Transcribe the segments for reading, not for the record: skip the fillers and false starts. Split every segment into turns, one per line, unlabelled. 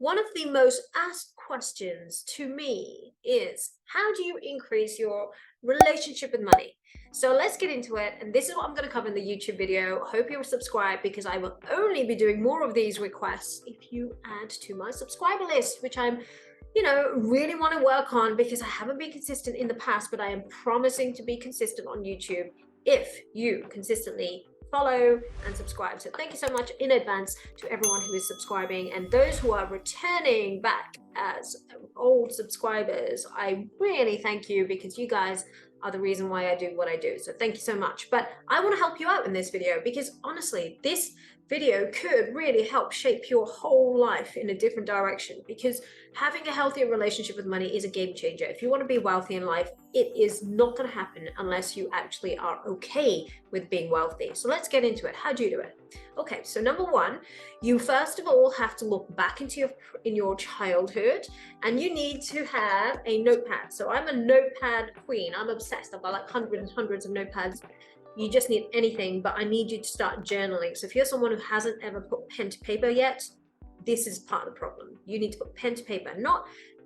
One of the most asked questions to me is how do you increase your relationship with money? So let's get into it. And this is what I'm going to cover in the YouTube video. Hope you're subscribed because I will only be doing more of these requests if you add to my subscriber list, which I'm really want to work on because I haven't been consistent in the past, but I am promising to be consistent on YouTube if you consistently follow and subscribe. So thank you so much in advance to everyone who is subscribing, and those who are returning back as old subscribers. I really thank you because you guys are the reason why I do what I do. So thank you so much. But I want to help you out in this video because honestly, this video could really help shape your whole life in a different direction, because having a healthier relationship with money is a game changer. If you want to be wealthy in life, it is not going to happen unless you actually are okay with being wealthy. So let's get into it. How do you do it? Okay, so number one, you first of all have to look back into your childhood, and you need to have a notepad. So I'm a notepad queen. I'm obsessed. I've got like hundreds and hundreds of notepads. You just need anything, but I need you to start journaling. So if you're someone who hasn't ever put pen to paper yet, this is part of the problem. You need to put pen to paper.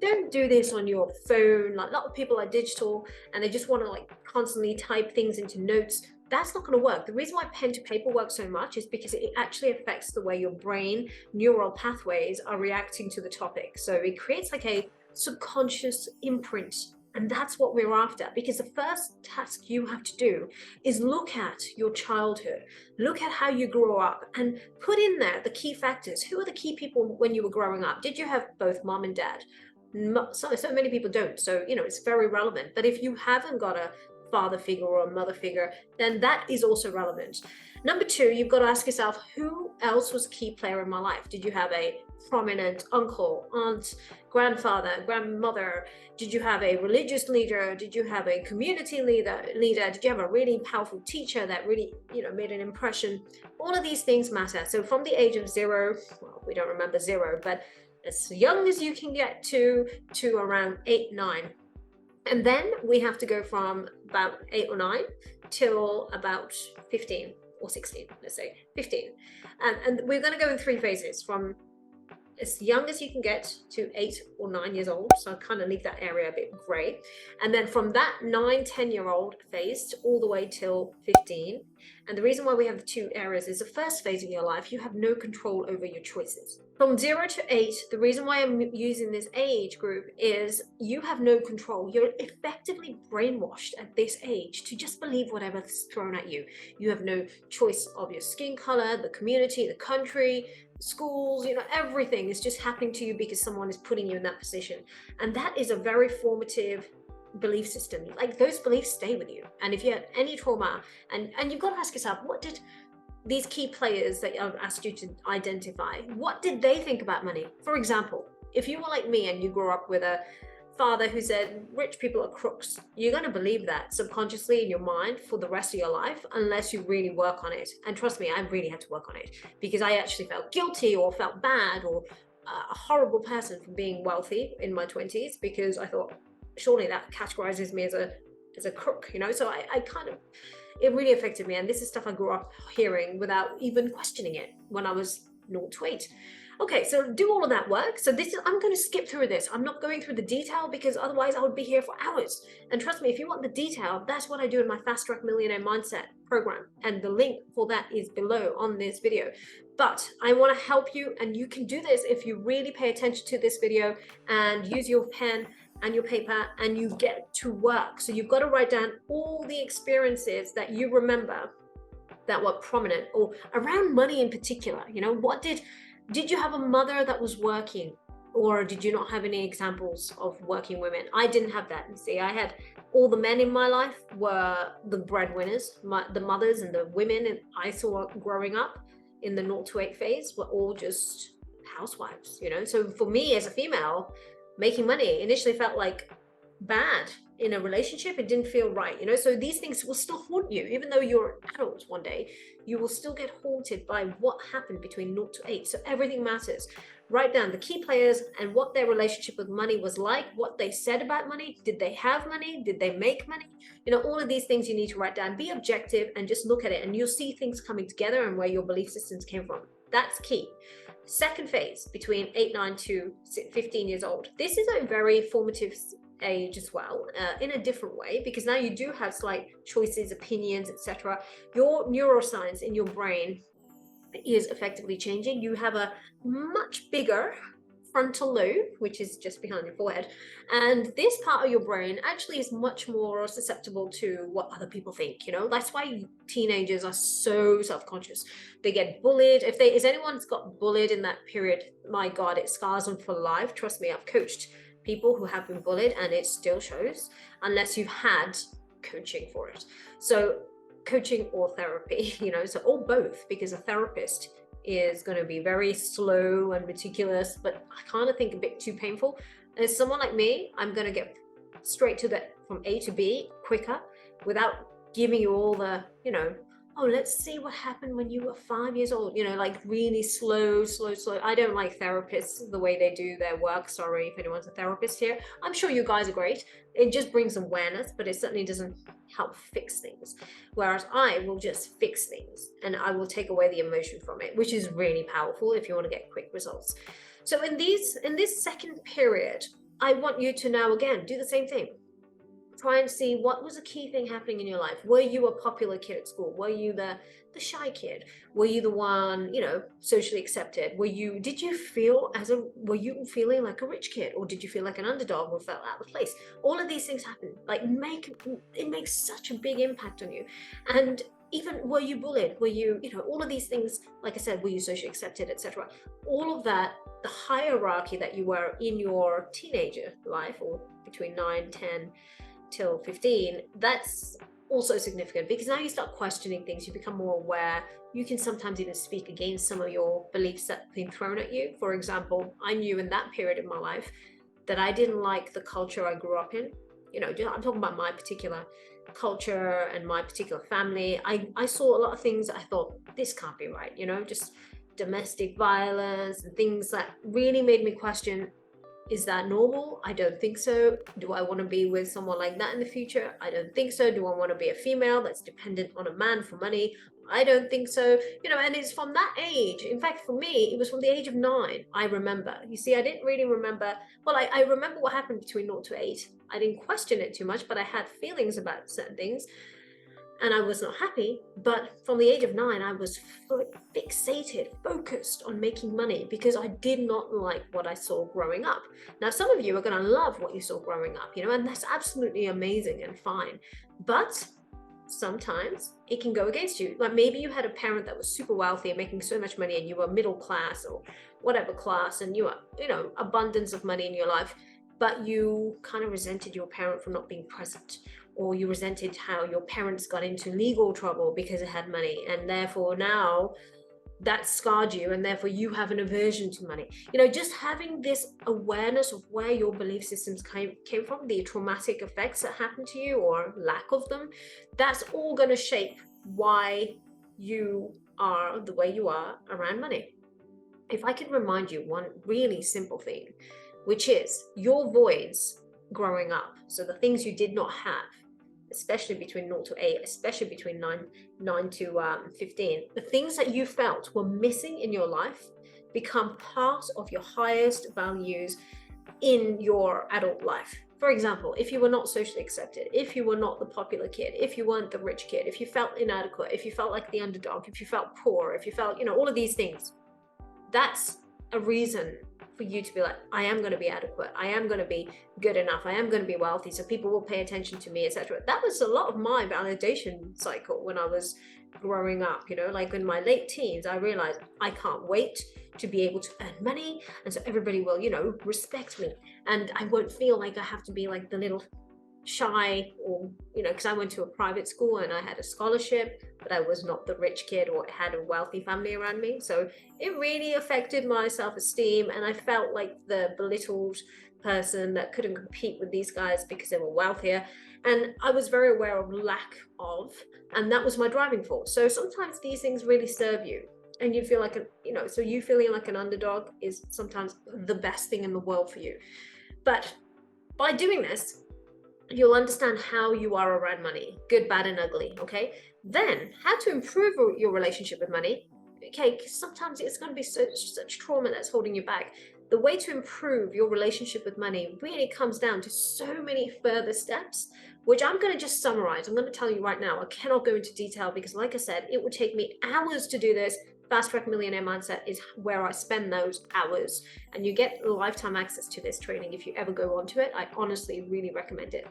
Don't do this on your phone. Like a lot of people are digital and they just want to like constantly type things into notes. That's not going to work. The reason why pen to paper works so much is because it actually affects the way your brain neural pathways are reacting to the topic. So it creates like a subconscious imprint. And that's what we're after, because the first task you have to do is look at your childhood, look at how you grew up, and put in there the key factors. Who are the key people when you were growing up? Did you have both mom and dad? So many people don't. So, it's very relevant. But if you haven't got a father figure or a mother figure, then that is also relevant. Number two, you've got to ask yourself, who else was a key player in my life? Did you have a prominent uncle, aunt, grandfather, grandmother? Did you have a religious leader? Did you have a community leader? Did you have a really powerful teacher that really, made an impression? All of these things matter. So from the age of zero, well, we don't remember zero, but as young as you can get to around 8, 9. And then we have to go from about 8 or 9 till about 15 or 16, let's say 15. And we're going to go in 3 phases, from as young as you can get to 8 or 9 years old. So I kind of leave that area a bit gray. And then from that 9, 10-year-old phase to all the way till 15. And the reason why we have the 2 areas is the first phase of your life, you have no control over your choices. From 0 to 8, the reason why I'm using this age group is you have no control. You're effectively brainwashed at this age to just believe whatever's thrown at you. You have no choice of your skin color, the community, the country, schools, everything is just happening to you because someone is putting you in that position. And that is a very formative belief system. Like, those beliefs stay with you. And if you had any trauma, and you've got to ask yourself, what did these key players that I've asked you to identify, what did they think about money? For example, if you were like me and you grew up with a father who said rich people are crooks, you're going to believe that subconsciously in your mind for the rest of your life unless you really work on it. And trust me, I really had to work on it, because I actually felt guilty or felt bad or a horrible person for being wealthy in my 20s, because I thought surely that categorizes me as a crook, so I kind of, it really affected me. And this is stuff I grew up hearing without even questioning it when I was 0 to 8. Okay, so do all of that work. So I'm going to skip through this. I'm not going through the detail because otherwise I would be here for hours. And trust me, if you want the detail, that's what I do in my Fast Track Millionaire Mindset program. And the link for that is below on this video. But I want to help you, and you can do this if you really pay attention to this video and use your pen and your paper and you get to work. So you've got to write down all the experiences that you remember that were prominent or around money in particular. What did you have a mother that was working, or did you not have any examples of working women? I didn't have that. And see, I had all the men in my life were the breadwinners. The mothers and the women I saw growing up in the 0 to 8 phase were all just housewives, So for me as a female, making money initially felt like bad. In a relationship, it didn't feel right, so these things will still haunt you. Even though you're an adult one day, you will still get haunted by what happened between 0 to 8. So everything matters. Write down the key players and what their relationship with money was like, what they said about money. Did they have money? Did they make money? All of these things you need to write down. Be objective and just look at it, and you'll see things coming together and where your belief systems came from. That's key. Second phase, between 8, 9 to 15 years old. This is a very formative age as well, in a different way, because now you do have slight choices, opinions, etc. Your neuroscience in your brain is effectively changing. You have a much bigger frontal lobe, which is just behind your forehead, and this part of your brain actually is much more susceptible to what other people think. That's why teenagers are so self-conscious. They get bullied. If anyone's got bullied in that period, my god, it scars them for life. Trust me, I've coached people who have been bullied and it still shows, unless you've had coaching for it. So coaching or therapy, so or both, because a therapist is going to be very slow and meticulous, but I kind of think a bit too painful. As someone like me, I'm going to get straight to the from A to B quicker, without giving you all the, oh, let's see what happened when you were 5 years old, like really slow. I don't like therapists, the way they do their work. Sorry if anyone's a therapist here. I'm sure you guys are great. It just brings awareness, but it certainly doesn't help fix things. Whereas I will just fix things and I will take away the emotion from it, which is really powerful if you want to get quick results. So in this second period, I want you to now again do the same thing. Try and see what was a key thing happening in your life. Were you a popular kid at school? Were you the shy kid? Were you the one, socially accepted? Were you feeling like a rich kid, or did you feel like an underdog or felt out of place? All of these things happen. It makes such a big impact on you. And even, were you bullied? Were you, all of these things, like I said, were you socially accepted, etc. All of that, the hierarchy that you were in your teenager life, or between 9, 10 till 15, that's also significant, because now you start questioning things, you become more aware, you can sometimes even speak against some of your beliefs that have been thrown at you. For example, I knew in that period of my life that I didn't like the culture I grew up in. I'm talking about my particular culture and my particular family. I saw a lot of things that I thought, this can't be right, just domestic violence and things that really made me question, is that normal? I don't think so. Do I want to be with someone like that in the future? I don't think so. Do I want to be a female that's dependent on a man for money? I don't think so. And it's from that age. In fact, for me, it was from the age of 9, I remember. You see, I didn't really remember. Well, I remember what happened between 0 to 8. I didn't question it too much, but I had feelings about certain things. And I was not happy. But from the age of 9, I was fixated, focused on making money, because I did not like what I saw growing up. Now, some of you are going to love what you saw growing up, and that's absolutely amazing and fine. But sometimes it can go against you. Like maybe you had a parent that was super wealthy and making so much money, and you were middle class or whatever class, and you were, abundance of money in your life, but you kind of resented your parent for not being present. Or you resented how your parents got into legal trouble because they had money, and therefore now that scarred you, and therefore you have an aversion to money. Just having this awareness of where your belief systems came from, the traumatic effects that happened to you or lack of them, that's all going to shape why you are the way you are around money. If I could remind you one really simple thing, which is your voids growing up, so the things you did not have, especially between 0 to 8, especially between 9 to 15, the things that you felt were missing in your life become part of your highest values in your adult life. For example, if you were not socially accepted, if you were not the popular kid, if you weren't the rich kid, if you felt inadequate, if you felt like the underdog, if you felt poor, if you felt, all of these things, that's a reason for you to be like, I am going to be adequate, I am going to be good enough, I am going to be wealthy, so people will pay attention to me, etc. That was a lot of my validation cycle when I was growing up. Like in my late teens, I realized I can't wait to be able to earn money, and so everybody will, respect me, and I won't feel like I have to be like the little shy, or because I went to a private school and I had a scholarship, but I was not the rich kid or had a wealthy family around me. So it really affected my self-esteem, and I felt like the belittled person that couldn't compete with these guys because they were wealthier. And I was very aware of lack of, and that was my driving force. So sometimes these things really serve you, and you feel like so you feeling like an underdog is sometimes the best thing in the world for you. But by doing this, you'll understand how you are around money, good, bad, and ugly. Okay. Then how to improve your relationship with money. okay, 'cause sometimes it's going to be such trauma that's holding you back. The way to improve your relationship with money really comes down to so many further steps, which I'm going to just summarize. I'm going to tell you right now. I cannot go into detail because, like I said, it would take me hours to do this. Fast Track Millionaire Mindset is where I spend those hours, and you get lifetime access to this training if you ever go onto it. I honestly really recommend it.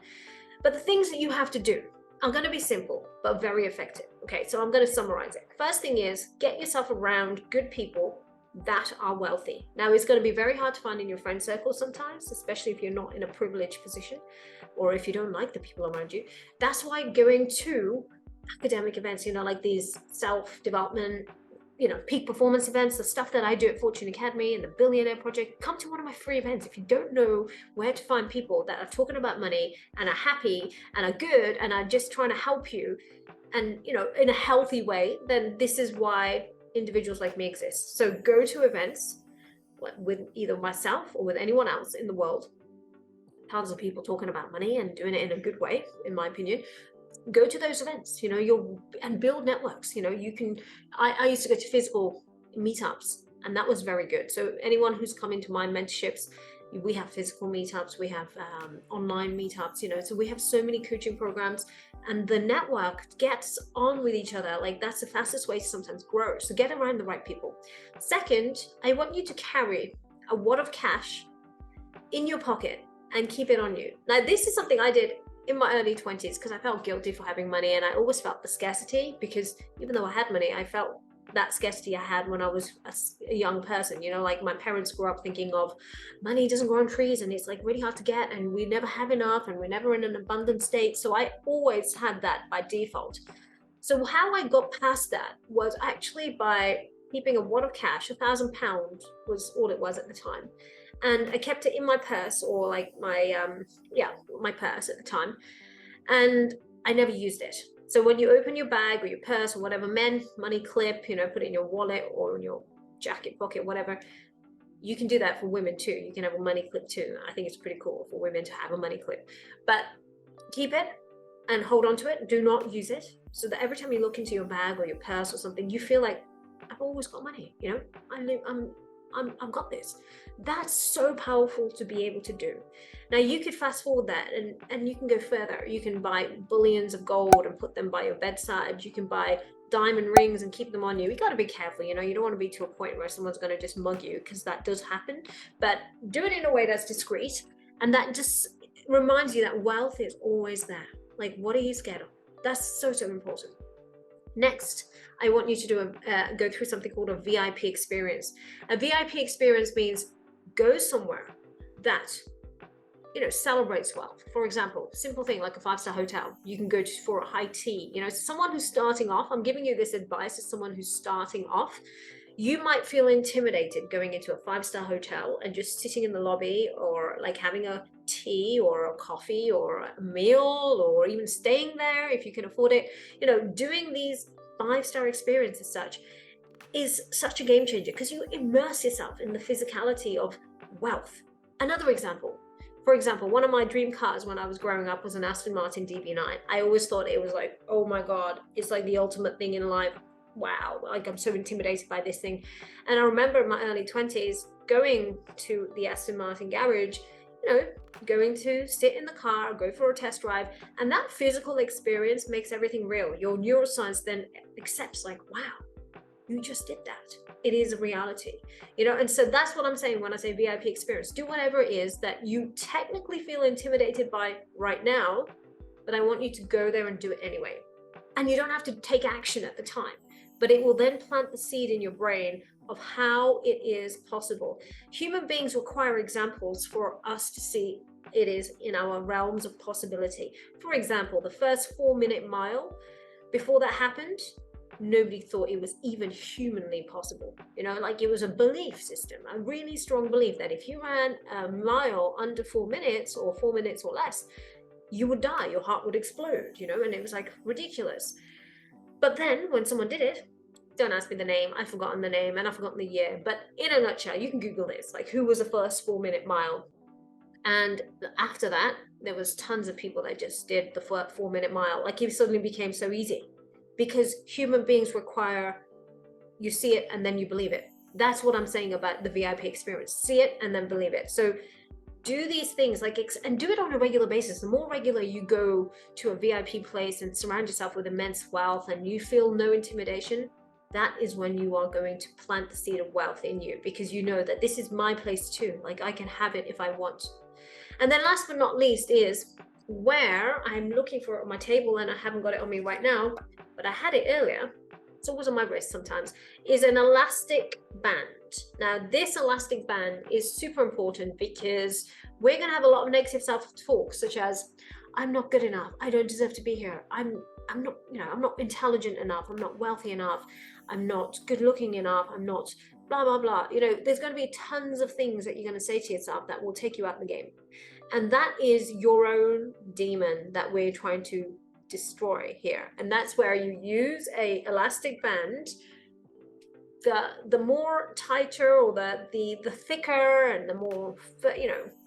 But the things that you have to do are going to be simple, but very effective. Okay, so I'm going to summarize it. First thing is get yourself around good people that are wealthy. Now, it's going to be very hard to find in your friend circle sometimes, especially if you're not in a privileged position or if you don't like the people around you. That's why going to academic events, like these self-development, peak performance events, the stuff that I do at Fortune Academy and the Billionaire Project, come to one of my free events. If you don't know where to find people that are talking about money and are happy and are good and are just trying to help you and, in a healthy way, then this is why individuals like me exist. So go to events with either myself or with anyone else in the world. Tons of people talking about money and doing it in a good way, in my opinion. Go to those events, and build networks. I used to go to physical meetups, and that was very good. So anyone who's come into my mentorships, we have physical meetups, we have online meetups, so we have so many coaching programs, and the network gets on with each other. Like, that's the fastest way to sometimes grow. So get around the right people. Second, I want you to carry a wad of cash in your pocket and keep it on you. Now, this is something I did in my early 20s because I felt guilty for having money, and I always felt the scarcity, because even though I had money, I felt that scarcity I had when I was a young person. Like, my parents grew up thinking of money doesn't grow on trees and it's like really hard to get, and we never have enough, and we're never in an abundant state. So I always had that by default. So how I got past that was actually by keeping a wad of cash. £1,000 was all it was at the time. And I kept it in my purse, or like my purse at the time. And I never used it. So when you open your bag or your purse or whatever, money clip, put it in your wallet or in your jacket pocket, whatever. You can do that for women too. You can have a money clip too. I think it's pretty cool for women to have a money clip. But keep it and hold on to it. Do not use it, so that every time you look into your bag or your purse or something, you feel like, I've always got money. I've got this. That's so powerful to be able to do. Now, you could fast forward that and you can go further. You can buy bullions of gold and put them by your bedside. You can buy diamond rings and keep them on you. You got to be careful. You don't want to be to a point where someone's going to just mug you, because that does happen. But do it in a way that's discreet, and that just reminds you that wealth is always there. Like, what are you scared of? That's so important. Next, I want you to go through something called a VIP experience. A VIP experience means go somewhere that, celebrates wealth. For example, simple thing like a 5-star hotel. You can go for a high tea. Someone who's starting off, I'm giving you this advice as someone who's starting off. You might feel intimidated going into a 5-star hotel and just sitting in the lobby, or like having a tea or a coffee or a meal, or even staying there if you can afford it. Doing these 5-star experiences such is such a game changer, because you immerse yourself in the physicality of wealth. Another example. For example, one of my dream cars when I was growing up was an Aston Martin DB9. I always thought it was like, oh my God, it's like the ultimate thing in life. Wow, like, I'm so intimidated by this thing. And I remember in my early 20s going to the Aston Martin garage, going to sit in the car, go for a test drive, and that physical experience makes everything real. Your neuroscience then accepts, like, wow, you just did that. It is a reality, and so that's what I'm saying when I say VIP experience. Do whatever it is that you technically feel intimidated by right now, but I want you to go there and do it anyway. And you don't have to take action at the time, but it will then plant the seed in your brain of how it is possible. Human beings require examples for us to see it is in our realms of possibility. For example, the first 4-minute mile, before that happened, nobody thought it was even humanly possible. Like, it was a belief system, a really strong belief that if you ran a mile under 4 minutes or 4 minutes or less, you would die, your heart would explode, and it was like ridiculous. But then when someone did it, don't ask me the name, I've forgotten the name and I've forgotten the year, but in a nutshell, you can Google this, like, who was the first 4-minute mile? And after that, there was tons of people that just did the 4-minute mile. Like, it suddenly became so easy, because human beings require you see it and then you believe it. That's what I'm saying about the VIP experience. See it and then believe it. So do these things and do it on a regular basis. The more regular you go to a VIP place and surround yourself with immense wealth and you feel no intimidation, that is when you are going to plant the seed of wealth in you, because you know that this is my place too. Like, I can have it if I want. And then last but not least is where I'm looking for it on my table, and I haven't got it on me right now, but I had it earlier. It's always on my wrist sometimes, is an elastic band. Now, this elastic band is super important because we're going to have a lot of negative self-talk, such as, I'm not good enough. I don't deserve to be here. I'm not, I'm not intelligent enough. I'm not wealthy enough. I'm not good looking enough. I'm not blah, blah, blah. There's going to be tons of things that you're going to say to yourself that will take you out of the game. And that is your own demon that we're trying to destroy here. And that's where you use a elastic band. The more tighter, or the thicker and the more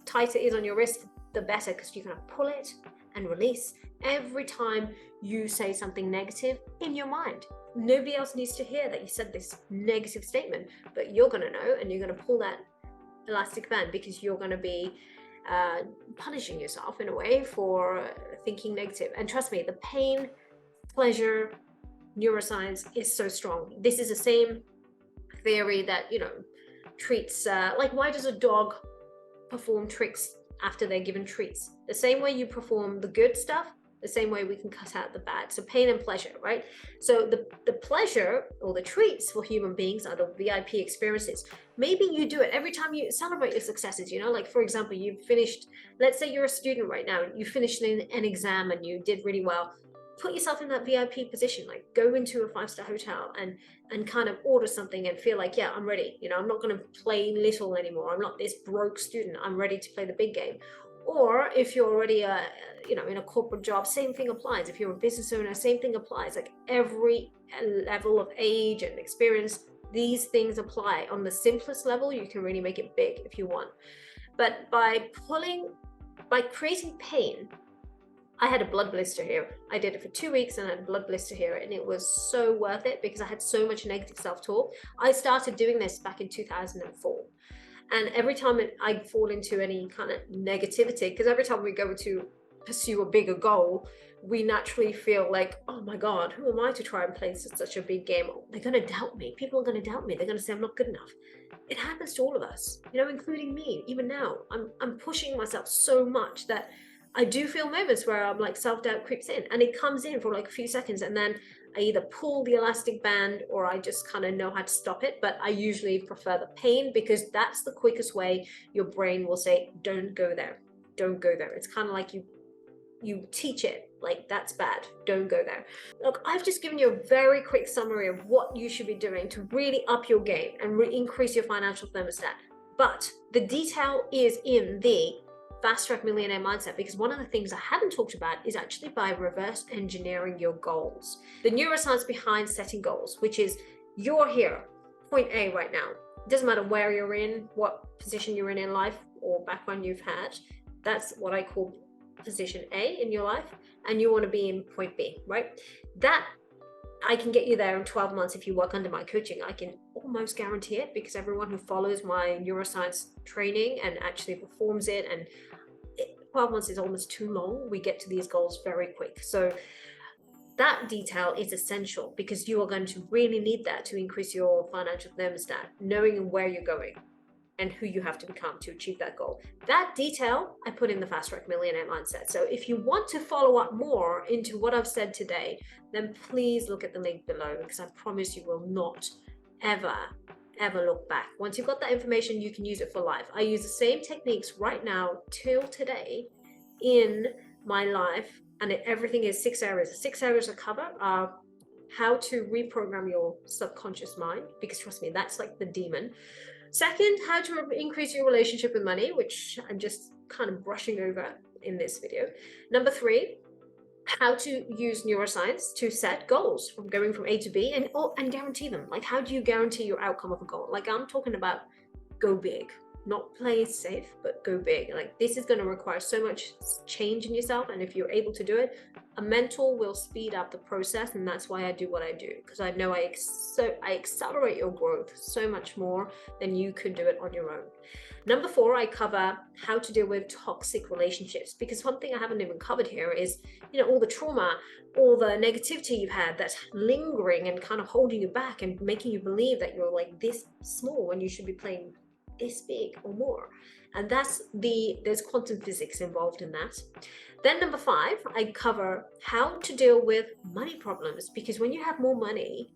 tighter it is on your wrist, the better, because you're going to pull it and release every time you say something negative in your mind. Nobody else needs to hear that you said this negative statement, but you're going to know, and you're going to pull that elastic band, because you're going to be punishing yourself in a way for thinking negative. And trust me, the pain, pleasure, neuroscience is so strong. This is the same theory that treats like, why does a dog perform tricks after they're given treats? The same way you perform the good stuff, the same way we can cut out the bad. So pain and pleasure, right? So the pleasure or the treats for human beings are the VIP experiences. Maybe you do it every time you celebrate your successes, like, for example, you've finished, let's say you're a student right now, you finished an exam and you did really well. Put yourself in that VIP position, like go into a 5-star hotel and kind of order something and feel like, yeah, I'm ready. I'm not going to play little anymore. I'm not this broke student. I'm ready to play the big game. Or if you're already in a corporate job, same thing applies. If you're a business owner, same thing applies. Like, every level of age and experience, these things apply. On the simplest level, you can really make it big if you want. But by creating pain, I had a blood blister here. I did it for 2 weeks and I had a blood blister here, and it was so worth it because I had so much negative self-talk. I started doing this back in 2004. And every time I fall into any kind of negativity, because every time we go to pursue a bigger goal, we naturally feel like, oh my God, who am I to try and play such a big game? They're going to doubt me. People are going to doubt me. They're going to say I'm not good enough. It happens to all of us, including me. Even now, I'm pushing myself so much that I do feel moments where I'm like, self-doubt creeps in, and it comes in for like a few seconds, and then I either pull the elastic band or I just kind of know how to stop it. But I usually prefer the pain, because that's the quickest way your brain will say, don't go there. Don't go there. It's kind of like you teach it, like, that's bad. Don't go there. Look, I've just given you a very quick summary of what you should be doing to really up your game and increase your financial thermostat. But the detail is in the Fast Track Millionaire Mindset, because one of the things I haven't talked about is actually by reverse engineering your goals. The neuroscience behind setting goals, which is, you're here, point A right now. It doesn't matter where you're in, what position you're in life, or background you've had. That's what I call position A in your life, and you want to be in point B, right? That I can get you there in 12 months if you work under my coaching. I can almost guarantee it, because everyone who follows my neuroscience training and actually performs it, and 12 months is almost too long. We get to these goals very quick. So that detail is essential, because you are going to really need that to increase your financial thermostat, knowing where you're going and who you have to become to achieve that goal. That detail I put in the Fast Track Millionaire Mindset. So if you want to follow up more into what I've said today, then please look at the link below, because I promise you will not ever look back. Once you've got that information, you can use it for life. I use the same techniques right now till today in my life, and everything is 6 areas. The 6 areas I cover are how to reprogram your subconscious mind, because trust me, that's like the demon. Second, how to increase your relationship with money, which I'm just kind of brushing over in this video. Number 3, how to use neuroscience to set goals from going from A to B and guarantee them. Like, how do you guarantee your outcome of a goal? Like, I'm talking about go big. not play it safe, but go big. Like, this is going to require so much change in yourself, and if you're able to do it, a mentor will speed up the process. And that's why I do what I do, because I know I accelerate your growth so much more than you could do it on your own. Number 4, I cover how to deal with toxic relationships, because one thing I haven't even covered here is, all the trauma, all the negativity you've had that's lingering and kind of holding you back and making you believe that you're like this small when you should be playing this big or more. And there's quantum physics involved in that. Then number 5, I cover how to deal with money problems, because when you have more money,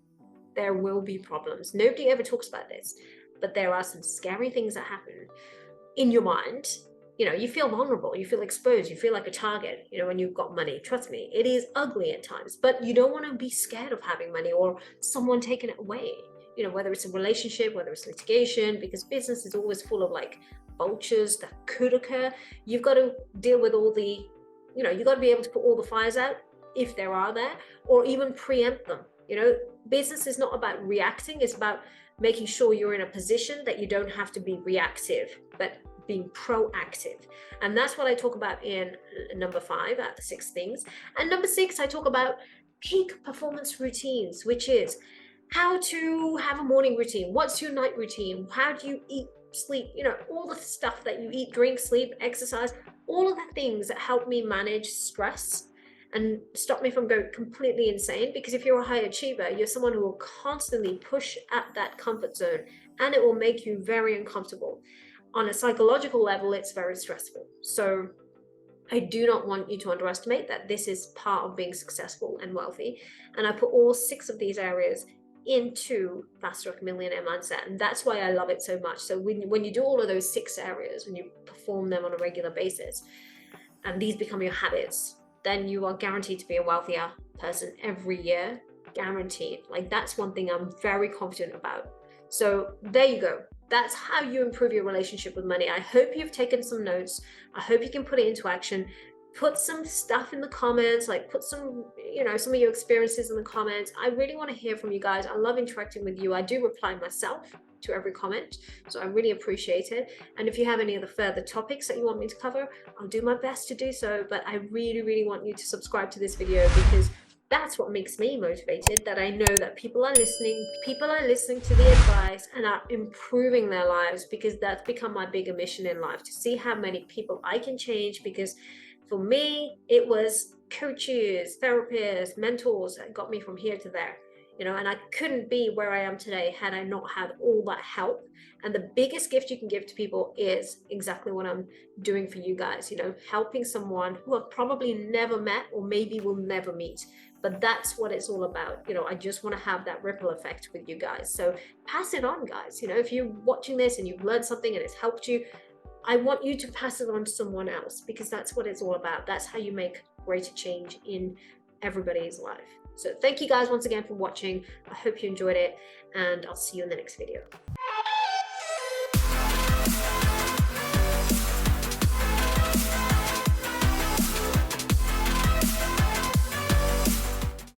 there will be problems. Nobody ever talks about this, but there are some scary things that happen in your mind. You feel vulnerable, you feel exposed, you feel like a target, when you've got money. Trust me, it is ugly at times, but you don't want to be scared of having money or someone taking it away. Whether it's a relationship, whether it's litigation, because business is always full of like vultures that could occur. You've got to deal with all the, you've got to be able to put all the fires out if there are there, or even preempt them. Business is not about reacting, it's about making sure you're in a position that you don't have to be reactive, but being proactive. And that's what I talk about in number 5 out of the 6 things. And number 6, I talk about peak performance routines, which is how to have a morning routine. What's your night routine? How do you eat, sleep? All the stuff that you eat, drink, sleep, exercise, all of the things that help me manage stress and stop me from going completely insane. Because if you're a high achiever, you're someone who will constantly push at that comfort zone, and it will make you very uncomfortable. On a psychological level, it's very stressful. So I do not want you to underestimate that this is part of being successful and wealthy. And I put all 6 of these areas into Fast Track Millionaire Mindset, and that's why I love it so much. So when you do all of those 6 areas, when you perform them on a regular basis, and these become your habits, then you are guaranteed to be a wealthier person every year, guaranteed. Like, that's one thing I'm very confident about. So there you go. That's how you improve your relationship with money. I hope you've taken some notes. I hope you can put it into action. Put some stuff in the comments, like put some, some of your experiences in the comments. I really want to hear from you guys. I love interacting with you. I do reply myself to every comment, so I really appreciate it. And if you have any other further topics that you want me to cover, I'll do my best to do so. But I really, really want you to subscribe to this video, because that's what makes me motivated, that I know that people are listening to the advice and are improving their lives, because that's become my bigger mission in life, to see how many people I can change. Because for me, it was coaches, therapists, mentors that got me from here to there, and I couldn't be where I am today had I not had all that help. And the biggest gift you can give to people is exactly what I'm doing for you guys, helping someone who I've probably never met or maybe will never meet. But that's what it's all about. I just want to have that ripple effect with you guys. So pass it on, guys. If you're watching this and you've learned something and it's helped you, I want you to pass it on to someone else, because that's what it's all about. That's how you make greater change in everybody's life. So thank you guys once again for watching. I hope you enjoyed it, and I'll see you in the next video.